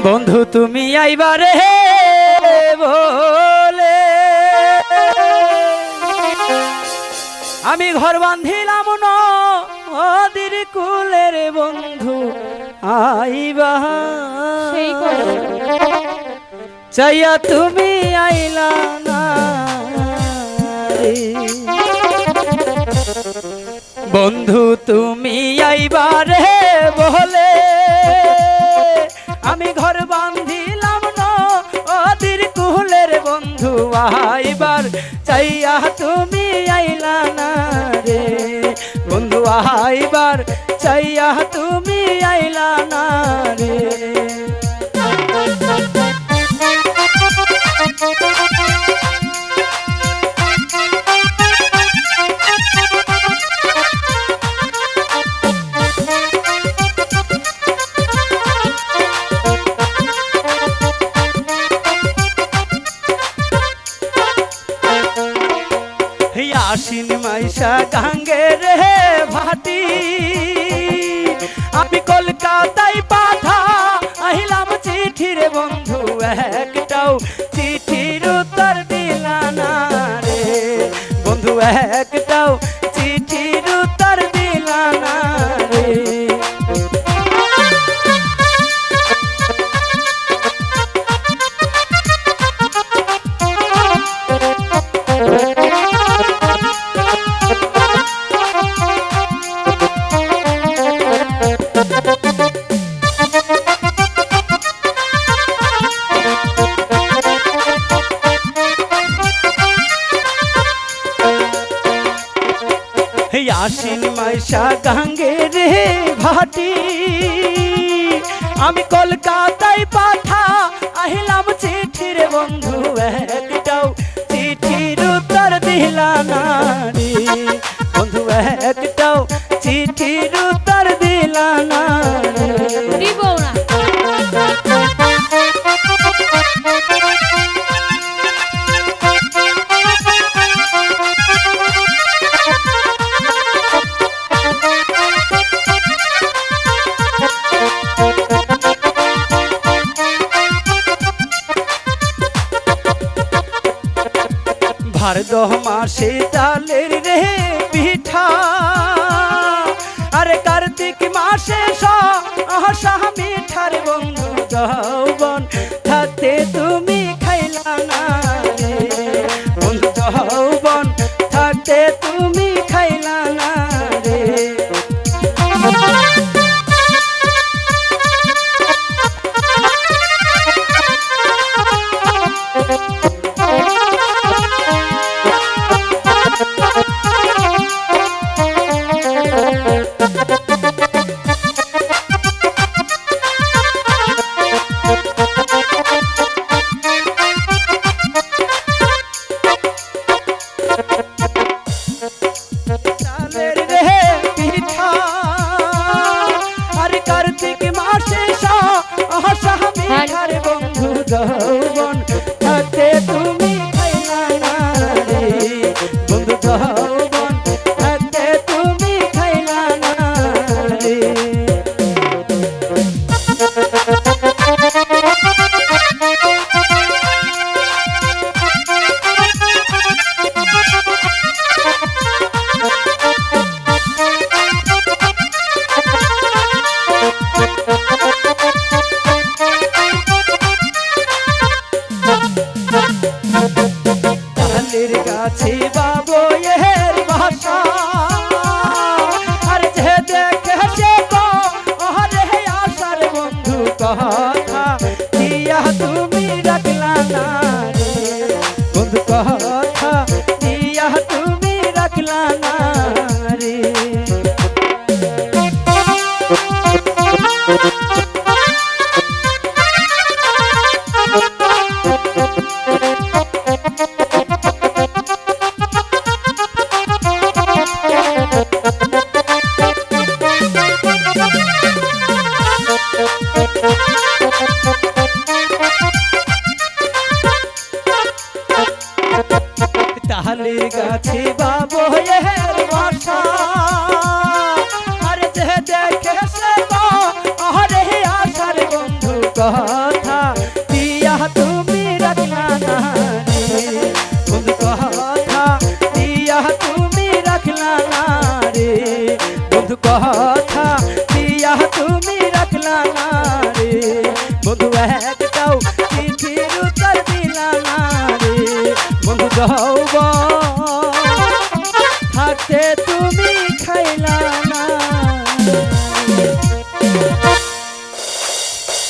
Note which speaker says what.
Speaker 1: বন্ধু তুমি আইবারে বলে আমি ঘর বাঁধিলাম নদীর কুলের বন্ধু আইবা চাইয়া তুমি আইলা না রে। বন্ধু তুমি আইবারে বলে আমি ঘর বাঁধিলাম নদীর কুলের বন্ধু আইবার চাইয়া তুমি আইলা না রে। বন্ধু আইবার চাইয়া তুমি আইলা না রে। আশ্বিন মাইশা গাঙ্গে রে ভাটি আমি কলকাতায় পাঠা আহিলাম চিঠি রে বন্ধু একটাও চিঠির উত্তর দিলা না রে। বন্ধু একটাও চিঠির উত্তর দিলা না রে। আশ্বিন মাইশা গাঙ্গে রে ভাটি আমি কলকাতায় পাঠা আহিলাম চিঠি রে বন্ধু একটাও চিঠির উত্তর দিলা না রে। বন্ধু একটাও চিঠির উত্তর দিলা না রে। ভাদ্র মাসে ডালের রে পিঠা আরে কার্তিক মাসে সহসা মিঠার বন্ধু যৌবন থাকতে তুমি খাইলা না রে। বন্ধু যৌবন থাকতে তুমি খাইলা না রে। বন্ধু যৌবন থাকতে তুমি খাইলা না রে। বন্ধু যৌবন থাকতে তুমি খাইলা না রে। গাছে বাবু এর ভাষা আর যে দেখে সে আরে আশার বন্ধু কথা দিয়া তুমি রাখলা না রে। বন্ধু কথা দিয়া তুমি রাখলা না রে। তালের গাছে বাবু এর ভাষা আর যে দেখে সে আরে আশার বন্ধু কথা কথা দিয়া তুমি রাখলা না রে বন্ধু একটাও চিঠির উত্তর দিলা না রে বন্ধু যৌবন থাকতে তুমি খাইলা